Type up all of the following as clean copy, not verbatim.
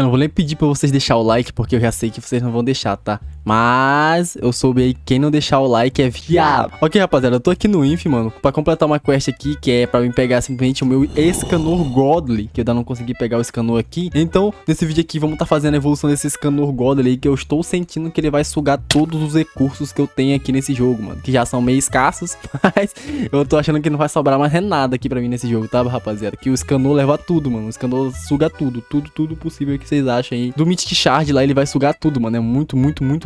Não vou nem pedir pra vocês deixar o like, porque eu já sei que vocês não vão deixar, tá? Mas eu soube aí que quem não deixar o like é viado. Ok, rapaziada, eu tô aqui no Inf, mano, pra completar uma quest aqui, que é pra mim pegar simplesmente o meu Escanor Godly, que eu ainda não consegui pegar o Escanor aqui. Então, nesse vídeo aqui, vamos tá fazendo a evolução desse Escanor Godly aí, que eu estou sentindo que ele vai sugar todos os recursos que eu tenho aqui nesse jogo, mano. Que já são meio escassos, mas eu tô achando que não vai sobrar mais nada aqui pra mim nesse jogo, tá, rapaziada? Que o Escanor leva tudo, mano. O Escanor suga tudo, tudo possível que vocês achem aí. Do Mythic Shard lá, ele vai sugar tudo, mano. É muito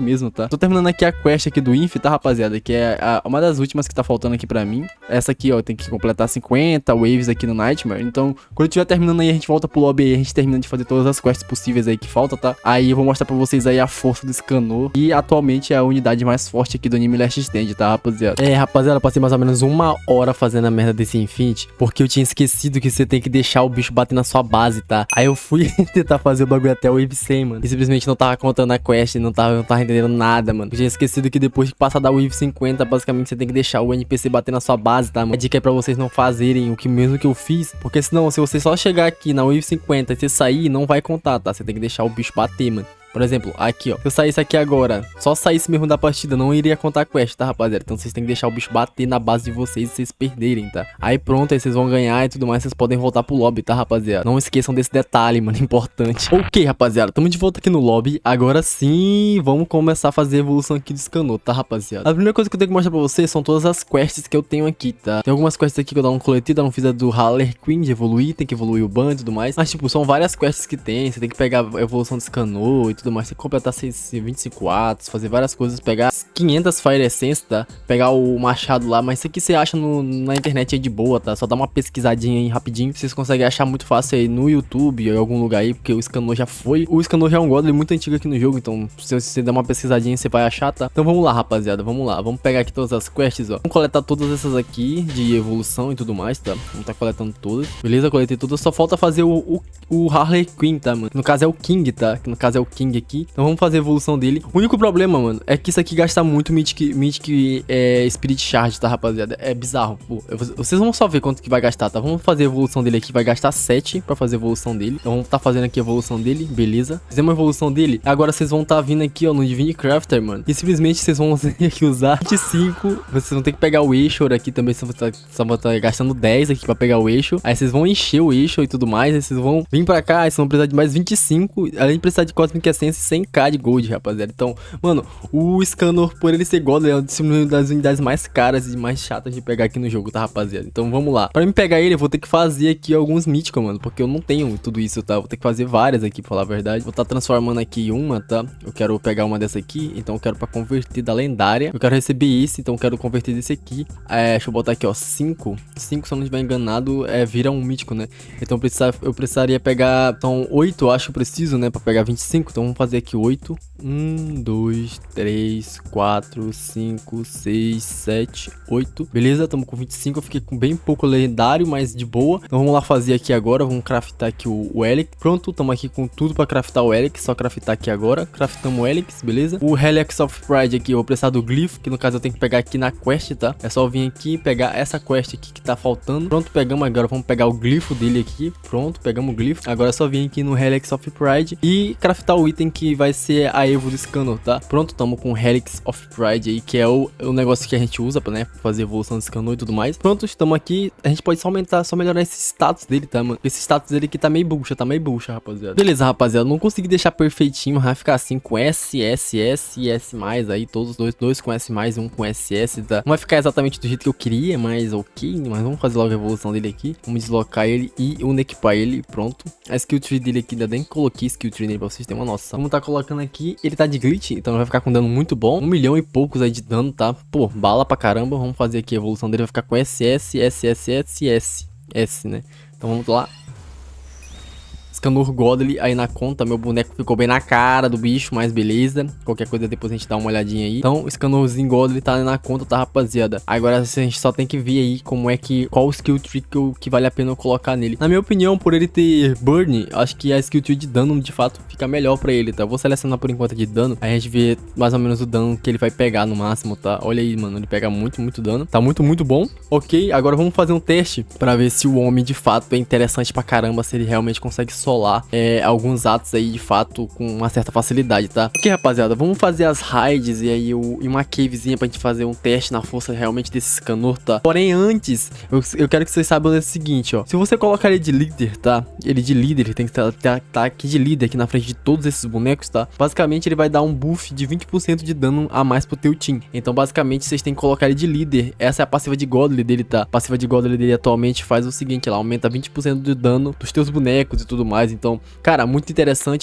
mesmo, tá? Tô terminando aqui a quest aqui do Inf, tá, rapaziada? Que é uma das últimas que tá faltando aqui pra mim. Essa aqui, ó, tem que completar 50 waves aqui no Nightmare. Então, quando eu estiver terminando aí, a gente volta pro lobby aí, a gente termina de fazer todas as quests possíveis aí que falta, tá? Aí eu vou mostrar pra vocês aí a força do Escanor. E atualmente é a unidade mais forte aqui do anime Last Stand, tá, rapaziada? Rapaziada, eu passei mais ou menos 1 hora fazendo a merda desse Infinity, porque eu tinha esquecido que você tem que deixar o bicho bater na sua base, tá? Aí eu fui tentar fazer o bagulho até o wave 100, mano. E simplesmente não tava contando a quest, não tava entendendo nada, mano. Eu tinha esquecido que depois que passar da wave 50, basicamente você tem que deixar o NPC bater na sua base, tá, mano? A dica é pra vocês não fazerem o que mesmo que eu fiz, porque senão, se você só chegar aqui na wave 50 e você sair, não vai contar, tá? Você tem que deixar o bicho bater, mano. Por exemplo, aqui, ó. Se eu saísse aqui agora, só saísse mesmo da partida, não iria contar a quest, tá, rapaziada? Então vocês têm que deixar o bicho bater na base de vocês e vocês perderem, tá? Aí pronto, aí vocês vão ganhar e tudo mais, vocês podem voltar pro lobby, tá, rapaziada? Não esqueçam desse detalhe, mano, importante. Ok, rapaziada, tamo de volta aqui no lobby. Agora sim, vamos começar a fazer a evolução aqui do Escanor, tá, rapaziada? A primeira coisa que eu tenho que mostrar pra vocês são todas as quests que eu tenho aqui, tá? Tem algumas quests aqui que eu não coletei, não fiz a do Haller Queen de evoluir, tem que evoluir o ban e tudo mais. Mas, tipo, são várias quests que tem, você tem que pegar a evolução do Escanor e tudo mais, tem que completar 25 atos, fazer várias coisas, pegar 500 Fire Essence, tá? Pegar o machado lá, mas isso aqui você acha na internet aí de boa, tá? Só dá uma pesquisadinha aí rapidinho, vocês conseguem achar muito fácil aí no YouTube ou em algum lugar aí, porque o Escanor já foi. O Escanor já é um Godly muito antigo aqui no jogo, então se você der uma pesquisadinha você vai achar, tá? Então vamos lá, rapaziada, vamos lá. Vamos pegar aqui todas as quests, ó. Vamos coletar todas essas aqui de evolução e tudo mais, tá? Vamos tá coletando todas. Beleza, coletei todas. Só falta fazer o Harley Quinn, tá, mano? No caso é o King, tá? Que no caso é o King aqui. Então vamos fazer a evolução dele. O único problema, mano, é que isso aqui gasta muito Mythic Spirit Shard, tá, rapaziada? É bizarro. Pô, vocês vão só ver quanto que vai gastar, tá? Vamos fazer a evolução dele aqui. Vai gastar 7 pra fazer a evolução dele. Então vamos tá fazendo aqui a evolução dele. Beleza. Fizemos a evolução dele. Agora vocês vão tá vindo aqui, ó, no Divine Crafter, mano. E simplesmente vocês vão ter que usar 25. Vocês vão ter que pegar o eixo aqui também. Só vão tá gastando 10 aqui pra pegar o eixo. Aí vocês vão encher o eixo e tudo mais. Aí vocês vão vir pra cá. Aí vocês vão precisar de mais 25. Além de precisar de Cosmic Essence e 100k de gold, rapaziada. Então, mano, o Escanor, por ele ser Godly, é uma das unidades mais caras e mais chatas de pegar aqui no jogo, tá, rapaziada? Então vamos lá. Pra mim pegar ele, eu vou ter que fazer aqui alguns míticos, mano, porque eu não tenho tudo isso, tá? Vou ter que fazer várias aqui, pra falar a verdade. Vou tá transformando aqui uma, tá? Eu quero pegar uma dessa aqui, então eu quero pra converter da lendária. Eu quero receber esse, então eu quero converter desse aqui. Deixa eu botar aqui, ó, 5. 5, se eu não estiver enganado, vira um mítico, né? Então eu precisaria pegar, então 8 eu acho que eu preciso, né, pra pegar 25. Então vamos fazer aqui 8. 1, 2, 3, 4, 5, 6, 7, 8. Beleza, tamo com 25. Eu fiquei com bem pouco lendário, mas de boa. Então vamos lá fazer aqui agora. Vamos craftar aqui o Helix. Pronto, tamo aqui com tudo pra craftar o Helix. Só craftar aqui agora. Craftamos o Helix, beleza? O Helix of Pride aqui, eu vou precisar do Glyph, que no caso eu tenho que pegar aqui na quest, tá? É só vir aqui e pegar essa quest aqui que tá faltando. Pronto, pegamos agora. Vamos pegar o glifo dele aqui. Pronto, pegamos o glifo. Agora é só vir aqui no Helix of Pride e craftar o item que vai ser a Evo do Escanor, tá? Pronto, tamo com o Helix of Pride aí, que é o negócio que a gente usa pra, né, fazer evolução do Escanor e tudo mais. Pronto, estamos aqui. A gente pode só aumentar, só melhorar esse status dele, tá, mano? Esse status dele aqui tá meio bucha, rapaziada. Beleza, rapaziada, não consegui deixar perfeitinho, vai ficar assim com S, S, S e S+, aí todos dois com S+, e um com SS, tá? Não vai ficar exatamente do jeito que eu queria, mas ok, mas vamos fazer logo a evolução dele aqui. Vamos deslocar ele e unequipar ele, pronto. A skill tree dele aqui, ainda nem coloquei skill tree nele pra vocês terem uma noção. Vamos tá colocando aqui, ele tá de glitch, então vai ficar com dano muito bom. 1 milhão e poucos aí de dano, tá? Pô, bala pra caramba. Vamos fazer aqui a evolução dele, vai ficar com SS, SSS e S, né? Então vamos lá. Escanor Godly aí na conta. Meu boneco ficou bem na cara do bicho, mas beleza. Qualquer coisa depois a gente dá uma olhadinha aí. Então, o Escanorzinho Godly tá na conta, tá, rapaziada? Agora a gente só tem que ver aí como é que... Qual o skill tree que vale a pena eu colocar nele. Na minha opinião, por ele ter burn, acho que a skill tree de dano, de fato, fica melhor pra ele, tá? Eu vou selecionar por enquanto de dano. Aí a gente vê mais ou menos o dano que ele vai pegar no máximo, tá? Olha aí, mano. Ele pega muito dano. Tá muito bom. Ok, agora vamos fazer um teste pra ver se o homem, de fato, é interessante pra caramba. Se ele realmente consegue só solar alguns atos aí de fato com uma certa facilidade, tá? Ok, rapaziada, vamos fazer as raids e aí e uma cavezinha pra gente fazer um teste na força realmente desse Escanor, tá? Porém, antes, eu quero que vocês saibam o seguinte, ó. Se você colocar ele de líder, tá? Ele de líder, ele tem que tá aqui de líder, aqui na frente de todos esses bonecos, tá? Basicamente, ele vai dar um buff de 20% de dano a mais pro teu team. Então, basicamente, vocês têm que colocar ele de líder. Essa é a passiva de Godly dele, tá? A passiva de Godly dele atualmente faz o seguinte, ela aumenta 20% de dano dos teus bonecos e tudo mais. Então, cara, muito interessante.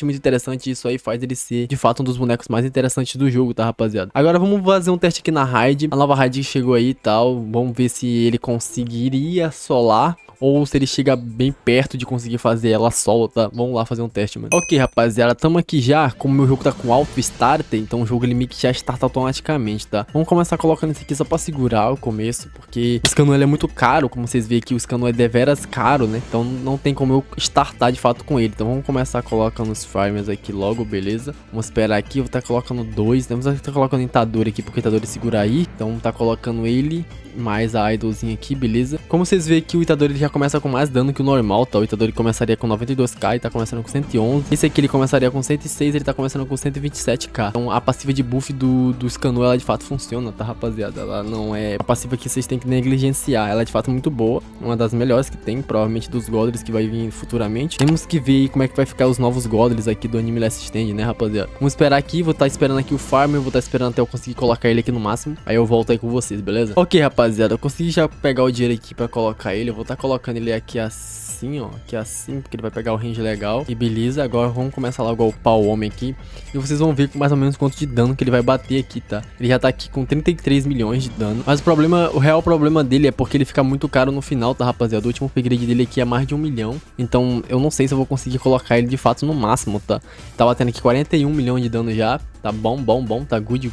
Isso aí faz ele ser, de fato, um dos bonecos mais interessantes do jogo, tá, rapaziada? Agora, vamos fazer um teste aqui na raid. A nova raid chegou aí e tal. Vamos ver se ele conseguiria solar ou se ele chega bem perto de conseguir fazer ela solo, tá? Vamos lá fazer um teste, mano. Ok, rapaziada, tamo aqui já. Como meu jogo tá com auto starter, então o jogo ele meio que já starta automaticamente, tá? Vamos começar colocando esse aqui só pra segurar o começo, porque o Scanu ele é muito caro, como vocês veem aqui, o Scanu é deveras caro, né? Então não tem como eu startar de fato com ele. Então vamos começar colocando os farmers aqui logo, beleza? Vamos esperar aqui, eu vou estar colocando dois, né? Vamos estar colocando o Itadori aqui, porque o Itadori segura aí. Então vamos estar colocando ele mais a idolzinha aqui, beleza? Como vocês veem que o Itadori ele já começa com mais dano que o normal, tá? O Itadori começaria com 92k e tá começando com 111. Esse aqui ele começaria com 106, ele tá começando com 127k. Então a passiva de buff do Scanu, ela de fato funciona, tá, rapaziada? Ela não é a passiva que vocês têm que negligenciar. Ela é de fato muito boa, uma das melhores que tem, provavelmente dos Godlys que vai vir futuramente. Temos que ver aí como é que vai ficar os novos Godlys aqui do anime Last Stand, né, rapaziada? Vamos esperar aqui, vou estar esperando aqui o Farmer, vou estar esperando até eu conseguir colocar ele aqui no máximo. Aí eu volto aí com vocês, beleza? Ok, rapaziada, eu consegui já pegar o dinheiro aqui pra colocar ele. Eu vou estar colocando ele aqui assim, ó. Aqui assim, porque ele vai pegar o range legal. E beleza, agora vamos começar logo a upar o homem aqui. E vocês vão ver mais ou menos quanto de dano que ele vai bater aqui, tá? Ele já tá aqui com 33 milhões de dano. Mas o real problema dele é porque ele fica muito caro no final, tá, rapaziada? O último upgrade dele aqui é mais de 1 milhão. Então eu não sei se eu vou conseguir colocar ele de fato no máximo, tá? Tá batendo aqui 41 milhões de dano já. Tá bom, tá good.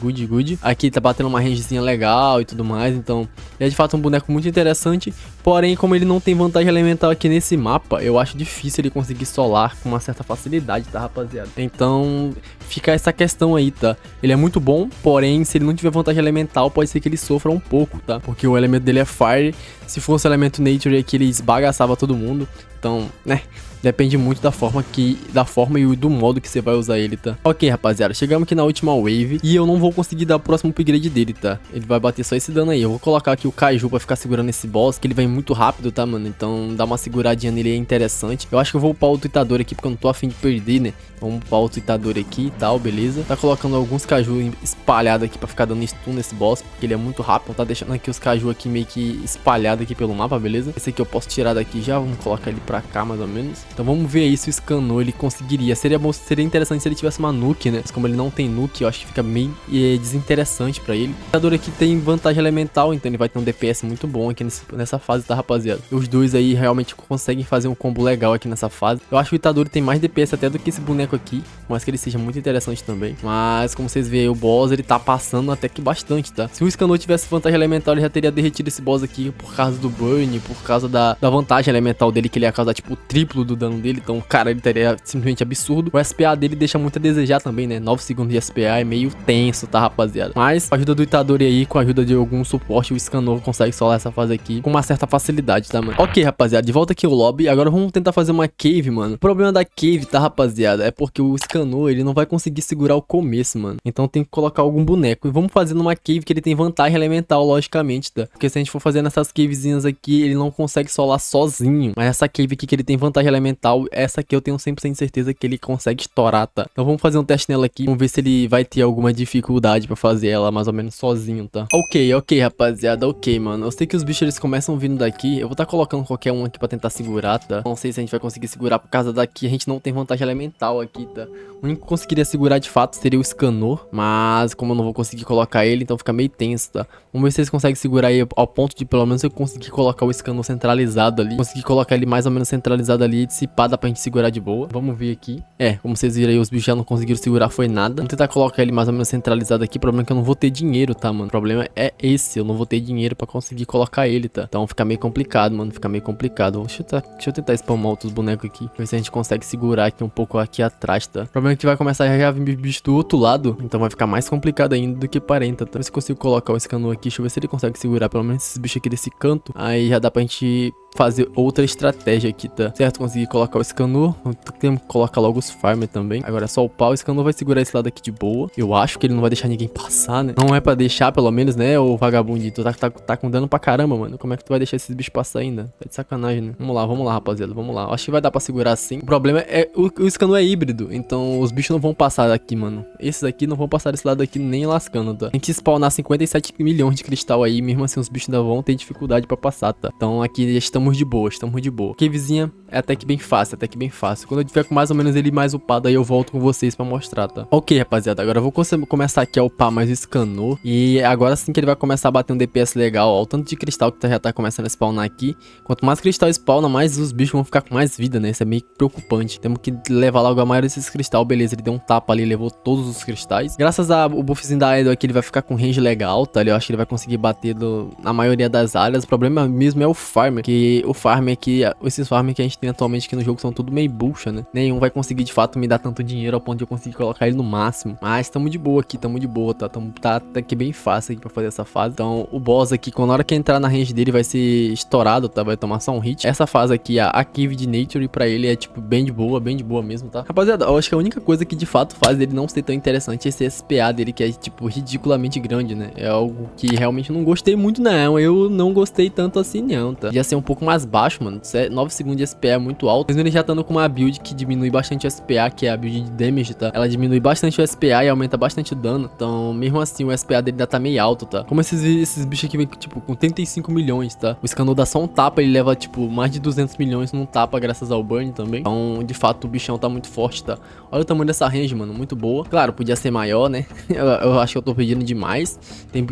Aqui tá batendo uma rangezinha legal e tudo mais, então é de fato um boneco muito interessante. Porém, como ele não tem vantagem elemental aqui nesse mapa, eu acho difícil ele conseguir solar com uma certa facilidade, tá, rapaziada? Então fica essa questão aí, tá? Ele é muito bom, porém, se ele não tiver vantagem elemental, pode ser que ele sofra um pouco, tá? Porque o elemento dele é Fire. Se fosse o elemento Nature aqui, ele esbagaçava todo mundo. Então, né? Depende muito da forma e do modo que você vai usar ele, tá? Ok, rapaziada, chegamos aqui na última wave e eu não vou conseguir dar o próximo upgrade dele, tá? Ele vai bater só esse dano aí. Eu vou colocar aqui o Kaiju pra ficar segurando esse boss, que ele vem muito rápido, tá, mano? Então dá uma seguradinha nele é interessante. Eu acho que eu vou upar o Itadori aqui, porque eu não tô afim de perder, né? Vamos upar o Itadori aqui e tal, beleza? Tá colocando alguns Kaiju espalhados aqui pra ficar dando stun nesse boss, porque ele é muito rápido. Tá deixando aqui os Kaiju aqui meio que espalhados aqui pelo mapa, beleza? Esse aqui eu posso tirar daqui já, vamos colocar ele pra cá mais ou menos. Então vamos ver aí se o Scanu ele conseguiria. Seria interessante se ele tivesse uma nuke, né? Mas como ele não tem nuke, eu acho que fica meio desinteressante pra ele. O Itadori aqui tem vantagem elemental, então ele vai ter um DPS muito bom aqui nessa fase, tá, rapaziada? Os dois aí realmente conseguem fazer um combo legal aqui nessa fase. Eu acho que o Itadori tem mais DPS até do que esse boneco aqui, mas que ele seja muito interessante também. Mas como vocês veem, o boss ele tá passando até que bastante, tá? Se o Scanu tivesse vantagem elemental, ele já teria derretido esse boss aqui por causa do burn, por causa da vantagem elemental dele, que ele ia causar tipo o triplo do dano dele. Então, cara, ele teria simplesmente absurdo. O SPA dele deixa muito a desejar também, né? 9 segundos de SPA é meio tenso, tá, rapaziada? Mas com a ajuda do Itadori aí, com a ajuda de algum suporte, o Scanu consegue solar essa fase aqui com uma certa facilidade, tá, mano? Ok, rapaziada, de volta aqui ao lobby. Agora vamos tentar fazer uma cave, mano. O problema da cave, tá, rapaziada, é porque o Scanu, ele não vai conseguir segurar o começo, mano. Então tem que colocar algum boneco. E vamos fazer numa cave que ele tem vantagem elemental, logicamente, tá? Porque se a gente for fazer nessas cavezinhas aqui, ele não consegue solar sozinho. Mas essa cave aqui que ele tem vantagem elemental, essa aqui eu tenho 100% de certeza que ele consegue estourar, tá? Então vamos fazer um teste nela aqui. Vamos ver se ele vai ter alguma dificuldade pra fazer ela mais ou menos sozinho, tá? Ok, rapaziada, ok, mano. Eu sei que os bichos eles começam vindo daqui. Eu vou estar colocando qualquer um aqui pra tentar segurar, tá? Não sei se a gente vai conseguir segurar por causa daqui. A gente não tem vantagem elemental aqui, tá? O único que conseguiria segurar de fato seria o Scanu, mas como eu não vou conseguir colocar ele, então fica meio tenso, tá? Vamos ver se eles conseguem segurar aí ao ponto de pelo menos eu conseguir colocar o Scanu centralizado ali. Conseguir colocar ele mais ou menos centralizado ali e dissipada pra gente segurar de boa. Vamos ver aqui. Como vocês viram aí, os bichos já não conseguiram segurar, foi nada. Vamos tentar colocar ele mais ou menos centralizado aqui. O problema é que eu não vou ter dinheiro, tá, mano? O problema é esse, eu não vou ter dinheiro pra conseguir colocar ele, tá? Então fica meio complicado, mano, fica meio complicado. Deixa eu tentar spamar outros bonecos aqui, ver se a gente consegue segurar aqui um pouco aqui atrás, tá? O problema é que vai começar a vir bicho do outro lado, então vai ficar mais complicado ainda do que parenta, tá? Ver se eu consigo colocar o Scanu aqui, deixa eu ver se ele consegue segurar pelo menos esses bichos aqui desse canto. Aí já dá pra gente fazer outra estratégia aqui, tá? Certo? Consegui colocar o Scanor. Temos que colocar logo os Farmer também. Agora é só upar. O Scanor vai segurar esse lado aqui de boa. Eu acho que ele não vai deixar ninguém passar, né? Não é pra deixar, pelo menos, né, ô vagabundito? Tá com dano pra caramba, mano. Como é que tu vai deixar esses bichos passar ainda? Tá de sacanagem, né? Vamos lá, rapaziada. Vamos lá. Acho que vai dar pra segurar assim. O problema é o Scanor é híbrido. Então os bichos não vão passar daqui, mano. Esses aqui não vão passar desse lado aqui nem lascando, tá? Tem que spawnar 57 milhões de cristal aí. Mesmo assim, os bichos ainda vão ter dificuldade pra passar, tá? Então aqui estamos de boa, estamos de boa. Cavezinha é até que bem fácil, até que bem fácil. Quando eu tiver com mais ou menos ele mais upado, aí eu volto com vocês pra mostrar, tá? Ok, rapaziada, agora eu vou começar aqui a upar mais o Scanor. E agora sim que ele vai começar a bater um DPS legal, ó. O tanto de cristal que já tá começando a spawnar aqui. Quanto mais cristal spawna, mais os bichos vão ficar com mais vida, né? Isso é meio preocupante. Temos que levar logo a maioria desses cristais. Beleza, ele deu um tapa ali, levou todos os cristais. Graças ao buffzinho da Idol aqui, ele vai ficar com range legal, tá? Eu acho que ele vai conseguir bater na maioria das áreas. O problema mesmo é o farm, que o farm aqui, esses farm que a gente tem atualmente aqui no jogo são tudo meio bucha, né? Nenhum vai conseguir de fato me dar tanto dinheiro ao ponto de eu conseguir colocar ele no máximo. Mas tamo de boa aqui, tamo de boa, tá? Tá até que bem fácil aqui pra fazer essa fase. Então o boss aqui, quando na hora que entrar na range dele, vai ser estourado, tá? Vai tomar só um hit. Essa fase aqui, a Cave de Nature, pra ele é tipo bem de boa mesmo, tá? Rapaziada, eu acho que a única coisa que de fato faz ele não ser tão interessante é esse SPA dele, que é tipo ridiculamente grande, né? É algo que realmente não gostei muito, não. Eu não gostei tanto assim, não, tá? Ia ser um pouco mais baixo, mano. 9 segundos de SPA é muito alto. Mas ele já tá com uma build que diminui bastante o SPA, que é a build de damage, tá? Ela diminui bastante o SPA e aumenta bastante o dano. Então, mesmo assim, o SPA dele ainda tá meio alto, tá? Como esses bichos aqui vem, tipo, com 35 milhões, tá? O Scanor dá só um tapa, ele leva, tipo, mais de 200 milhões num tapa, graças ao burn também. Então, de fato, o bichão tá muito forte, tá? Olha o tamanho dessa range, mano, muito boa. Claro, podia ser maior, né? eu acho que eu tô pedindo demais.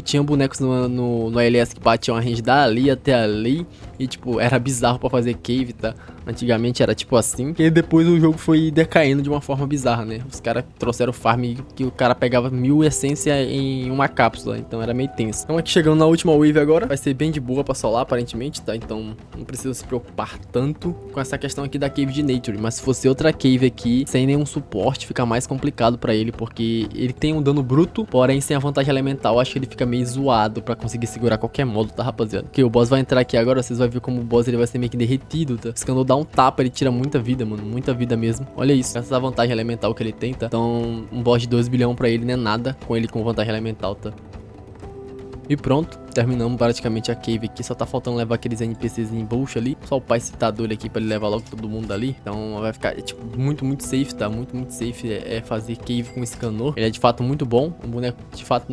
Tinha bonecos no LS que batiam a range dali até ali. E, tipo, era bizarro pra fazer cave, tá? Antigamente era tipo assim. E depois o jogo foi decaindo de uma forma bizarra, né? Os caras trouxeram farm que o cara pegava 1000 essência em uma cápsula. Então era meio tenso. Então aqui chegando na última wave agora. Vai ser bem de boa pra solar, aparentemente, tá? Então não precisa se preocupar tanto com essa questão aqui da cave de Nature. Mas se fosse outra cave aqui, sem nenhum suporte, fica mais complicado pra ele. Porque ele tem um dano bruto, porém sem a vantagem elemental, acho que ele fica meio zoado pra conseguir segurar qualquer modo, tá, rapaziada? Porque o boss vai entrar aqui agora, vocês vão ver como o boss ele vai ser meio que derretido, tá? Scanor dá um tapa, ele tira muita vida, mano. Muita vida mesmo. Olha isso. Essa vantagem elemental que ele tem, tá? Então, um boss de 2 bilhões pra ele não é nada com ele com vantagem elemental, tá? E pronto, terminamos praticamente a cave aqui. Só tá faltando levar aqueles NPCs em bucha ali. Só o pai citador aqui pra ele levar logo todo mundo ali. Então vai ficar, tipo, muito safe, tá? Muito safe fazer cave com Scanor. Ele é de fato muito bom. Um boneco, de fato,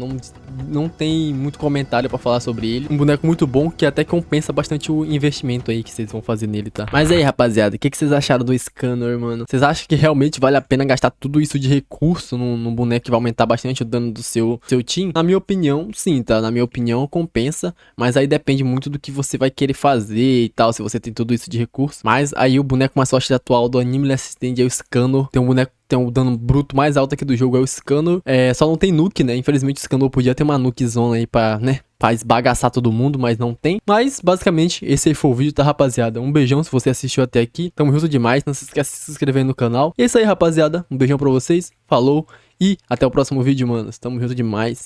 não tem muito comentário pra falar sobre ele. Um boneco muito bom que até compensa bastante o investimento aí que vocês vão fazer nele, tá? Mas aí, rapaziada, o que vocês acharam do Scanor, mano? Vocês acham que realmente vale a pena gastar tudo isso de recurso num boneco que vai aumentar bastante o dano do seu team? Na minha opinião, sim, tá? Na minha opinião, compensa, mas aí depende muito do que você vai querer fazer e tal, se você tem tudo isso de recurso. Mas aí o boneco mais forte atual do anime Assistant é o Scanor. Tem um boneco tem um dano bruto mais alto aqui do jogo, é o Scanor. Só não tem nuke, né? Infelizmente o Scanor podia ter uma nuke zona aí pra, né, pra esbagaçar todo mundo, mas não tem. Mas, basicamente, esse aí foi o vídeo, tá, rapaziada? Um beijão se você assistiu até aqui. Tamo junto demais, não se esquece de se inscrever no canal. E é isso aí, rapaziada. Um beijão pra vocês, falou e até o próximo vídeo, manos. Tamo junto demais.